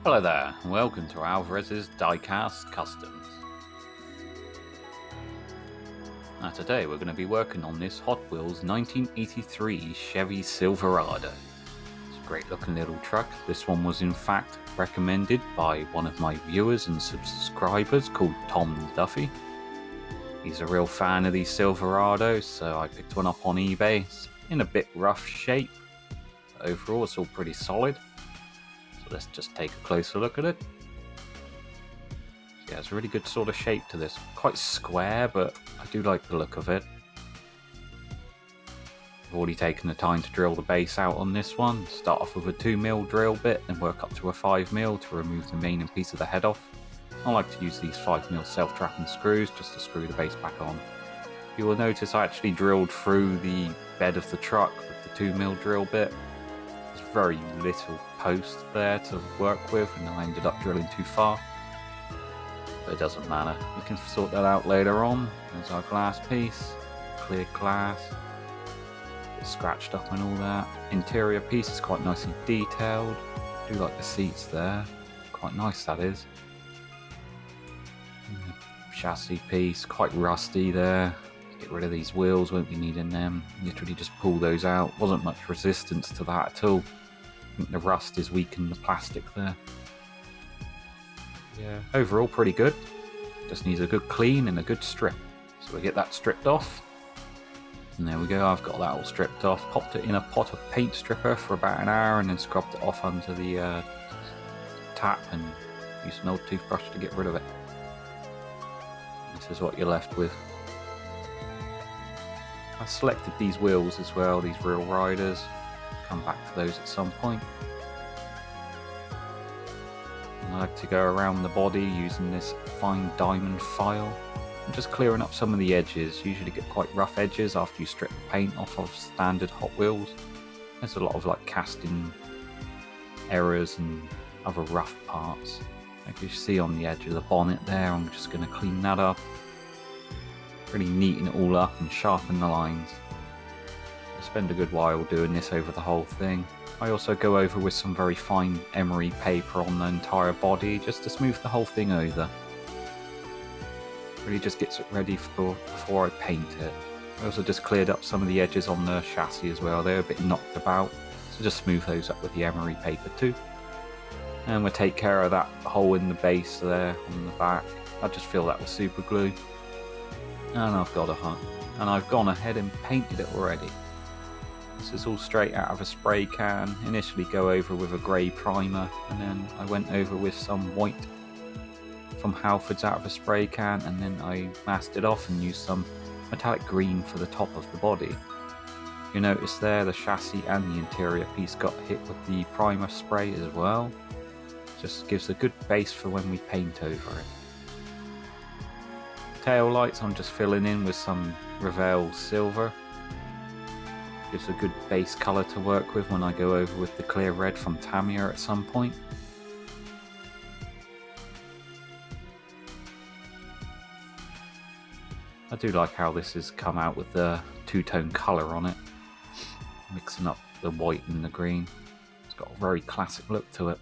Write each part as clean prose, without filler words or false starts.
Hello there, and welcome to Alvarez's Diecast Customs. Now today we're going to be working on this Hot Wheels 1983 Chevy Silverado. It's a great looking little truck. This one was in fact recommended by one of my viewers and subscribers called Tom Duffy. He's a real fan of these Silverados, so I picked one up on eBay. It's in a bit rough shape, but overall it's all pretty solid. So let's just take a closer look at it. Yeah, it's a really good sort of shape to this. Quite square, but I do like the look of it. I've already taken the time to drill the base out on this one. Start off with a 2mm drill bit and work up to a 5mm to remove the main piece of the head off. I like to use these 5mm self-trapping screws just to screw the base back on. You will notice I actually drilled through the bed of the truck with the 2mm drill bit. There's very little post there to work with and I ended up drilling too far. But it doesn't matter, we can sort that out later on. There's our glass piece, clear glass, it's scratched up and all that. Interior piece is quite nicely detailed. I do like the seats there, quite nice that is. Chassis piece, quite rusty there. Get rid of these wheels, won't be needing them. Literally just pull those out. Wasn't much resistance to that at all. I think the rust is weakening the plastic there. Yeah, overall pretty good. Just needs a good clean and a good strip. So we get that stripped off. And there we go, I've got that all stripped off. Popped it in a pot of paint stripper for about an hour and then scrubbed it off onto the tap and used an old toothbrush to get rid of it. This is what you're left with. I selected these wheels as well, these real riders. Come back to those at some point. And I like to go around the body using this fine diamond file and just clearing up some of the edges. Usually get quite rough edges after you strip the paint off of standard Hot Wheels. There's a lot of like casting errors and other rough parts. Like you see on the edge of the bonnet there, I'm just going to clean that up. Really neaten it all up and sharpen the lines. I spend a good while doing this over the whole thing. I also go over with some very fine emery paper on the entire body just to smooth the whole thing over. Really just gets it ready before I paint it. I also just cleared up some of the edges on the chassis as well. They're a bit knocked about, so just smooth those up with the emery paper too. And we'll take care of that hole in the base there on the back. I just feel that with super glue. And I've gone ahead and painted it already. This is all straight out of a spray can. Initially go over with a grey primer and then I went over with some white from Halford's out of a spray can and then I masked it off and used some metallic green for the top of the body. You notice there the chassis and the interior piece got hit with the primer spray as well. Just gives a good base for when we paint over it. Tail lights I'm just filling in with some Revell silver. Gives a good base colour to work with when I go over with the clear red from Tamiya at some point. I do like how this has come out with the two-tone colour on it. Mixing up the white and the green. It's got a very classic look to it.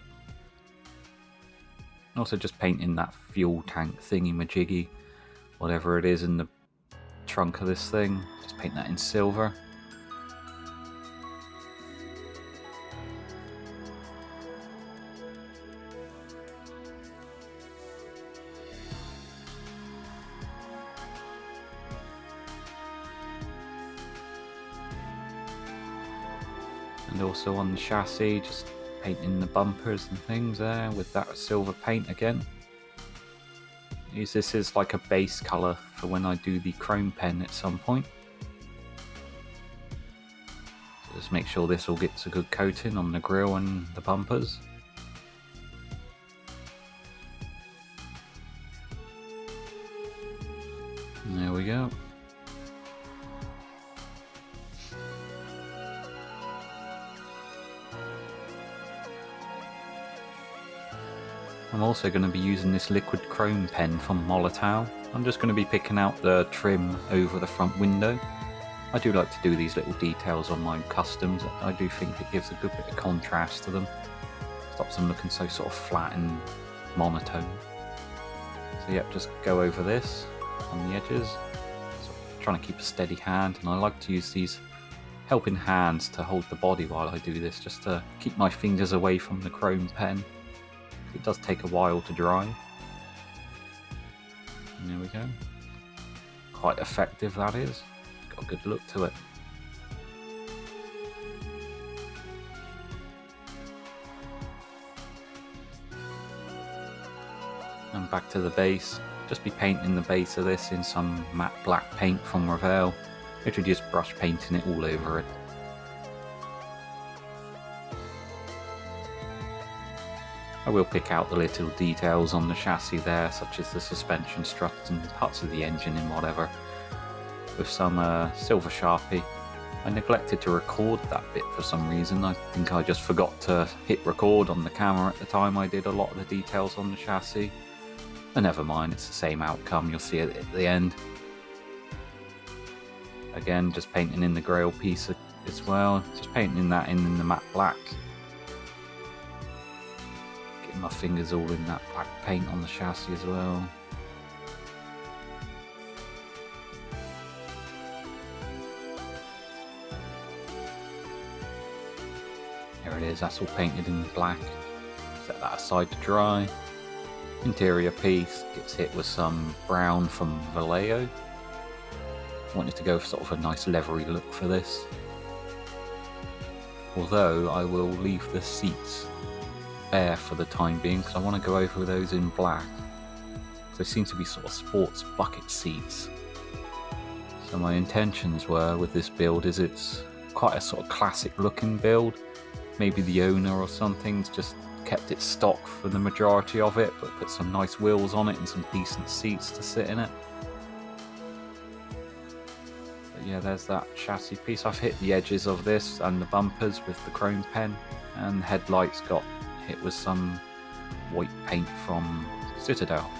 Also just painting that fuel tank thingy-majiggy, whatever it is in the trunk of this thing. Just paint that in silver. And also on the chassis, just painting the bumpers and things there with that silver paint again. Use this as like a base colour for when I do the chrome pen at some point. So just make sure this all gets a good coating on the grille and the bumpers. And there we go. I'm also going to be using this liquid chrome pen from Molotow. I'm just going to be picking out the trim over the front window. I do like to do these little details on my customs. I do think it gives a good bit of contrast to them. Stops them looking so sort of flat and monotone. So yep, just go over this on the edges. Trying to keep a steady hand, and I like to use these helping hands to hold the body while I do this, just to keep my fingers away from the chrome pen. It does take a while to dry. And there we go. Quite effective, that is. Got a good look to it. And back to the base. Just be painting the base of this in some matte black paint from Revell. Literally just brush painting it all over it. I will pick out the little details on the chassis there, such as the suspension struts and parts of the engine and whatever, with some silver Sharpie. I neglected to record that bit for some reason. I think I just forgot to hit record on the camera at the time I did a lot of the details on the chassis. But never mind, it's the same outcome, you'll see it at the end. Again, just painting in the grail piece as well, just painting that in the matte black. Getting my fingers all in that black paint on the chassis as well. There it is, that's all painted in black. Set that aside to dry. Interior piece gets hit with some brown from Vallejo. Wanted to go for sort of a nice leathery look for this. Although I will leave the seats bare for the time being, because I want to go over those in black. They seem to be sort of sports bucket seats. So my intentions were with this build is it's quite a sort of classic looking build. Maybe the owner or something's just kept it stock for the majority of it, but put some nice wheels on it and some decent seats to sit in it. But yeah, there's that chassis piece. I've hit the edges of this and the bumpers with the chrome pen, and the headlights got hit with some white paint from Citadel.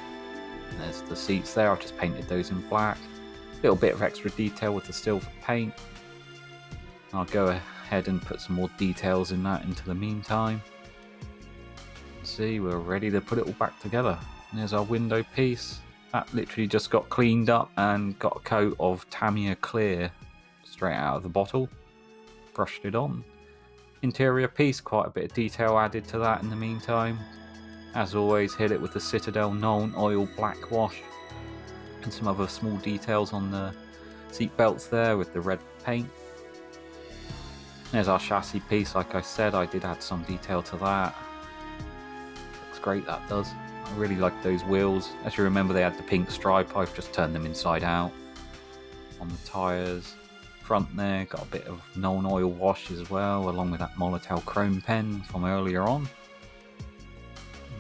And there's the seats there, I've just painted those in black. A little bit of extra detail with the silver paint. I'll go ahead and put some more details in that into the meantime. See, we're ready to put it all back together. And there's our window piece. That literally just got cleaned up and got a coat of Tamiya clear straight out of the bottle. Brushed it on. Interior piece, quite a bit of detail added to that in the meantime. As always, hit it with the Citadel non-oil black wash. And some other small details on the seat belts there with the red paint. There's our chassis piece. Like I said, I did add some detail to that. Great, that does. I really like those wheels. As you remember, they had the pink stripe. I've just turned them inside out. On the tyres, front there, got a bit of non-oil wash as well, along with that Molotel chrome pen from earlier on.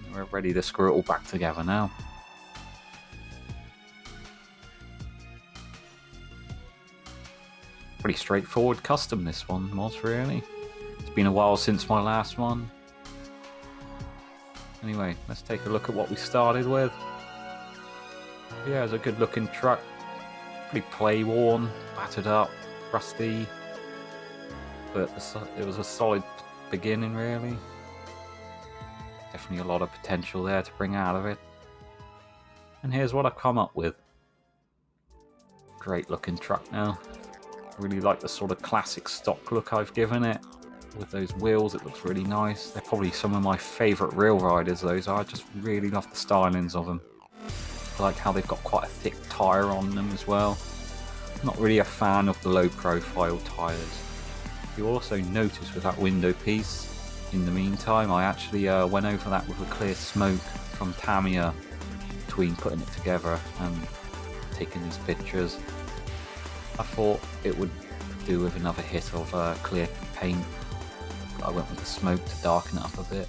And we're ready to screw it all back together now. Pretty straightforward custom this one was, really. It's been a while since my last one. Anyway, let's take a look at what we started with. Yeah, it's a good looking truck. Pretty play worn, battered up, rusty. But it was a solid beginning, really. Definitely a lot of potential there to bring out of it. And here's what I've come up with. Great looking truck now. Really like the sort of classic stock look I've given it. With those wheels, it looks really nice. They're probably some of my favourite rail riders, those are. I just really love the stylings of them. I like how they've got quite a thick tyre on them as well. Not really a fan of the low profile tyres. You'll also notice with that window piece, in the meantime, I actually went over that with a clear smoke from Tamiya between putting it together and taking these pictures. I thought it would do with another hit of clear paint. I went with the smoke to darken it up a bit.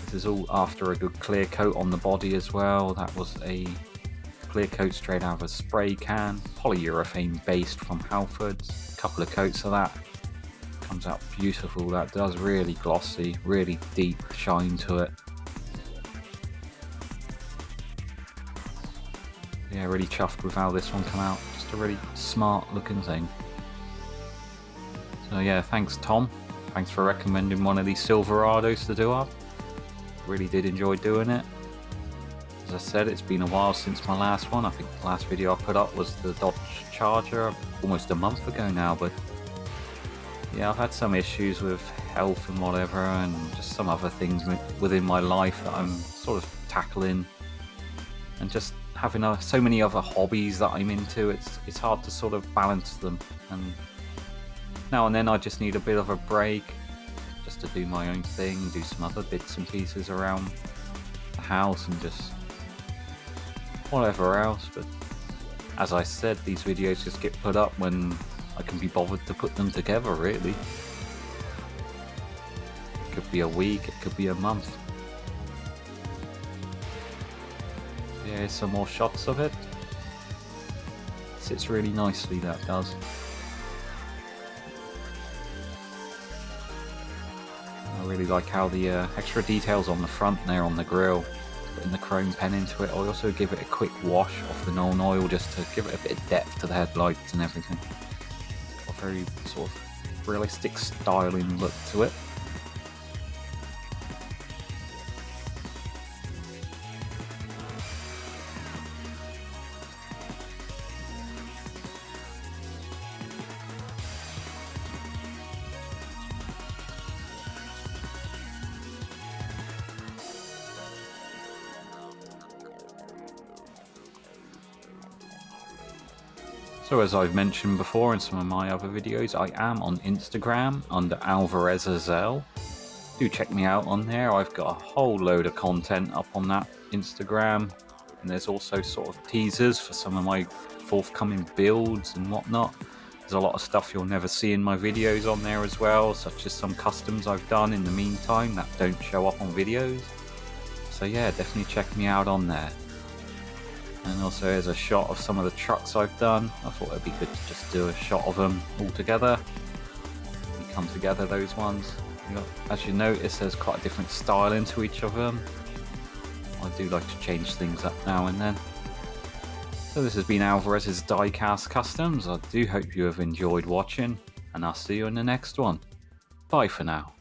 This is all after a good clear coat on the body as well. That was a clear coat straight out of a spray can, polyurethane based from Halfords. A couple of coats of that. Comes out beautiful, that does. Really glossy, really deep shine to it. Yeah, really chuffed with how this one came out. Just a really smart looking thing. So yeah, thanks Tom. thanks for recommending one of these Silverados to do up. Really did enjoy doing it. As I said, it's been a while since my last one. I think the last video I put up was the Dodge Charger almost a month ago now, but yeah, I've had some issues with health and whatever, and just some other things within my life that I'm sort of tackling, and just having so many other hobbies that I'm into, it's hard to sort of balance them, and now and then I just need a bit of a break just to do my own thing, do some other bits and pieces around the house and just whatever else. But as I said, these videos just get put up when I can be bothered to put them together, really. It could be a week, it could be a month. Yeah, here's some more shots of it. It sits really nicely, that does. I really like how the extra details on the front there on the grille, putting the chrome pen into it. I also give it a quick wash off the known oil just to give it a bit of depth to the headlights and everything. A very sort of realistic styling look to it. So as I've mentioned before in some of my other videos, I am on Instagram under AlvarezAzel. Do check me out on there. I've got a whole load of content up on that Instagram, and there's also sort of teasers for some of my forthcoming builds and whatnot. There's a lot of stuff you'll never see in my videos on there as well, such as some customs I've done in the meantime that don't show up on videos. So yeah, definitely check me out on there. And also there's a shot of some of the trucks I've done. I thought it'd be good to just do a shot of them all together. They come together, those ones. As you notice, there's quite a different style into each of them. I do like to change things up now and then. So this has been Alvarez's Diecast Customs. I do hope you have enjoyed watching, and I'll see you in the next one. Bye for now.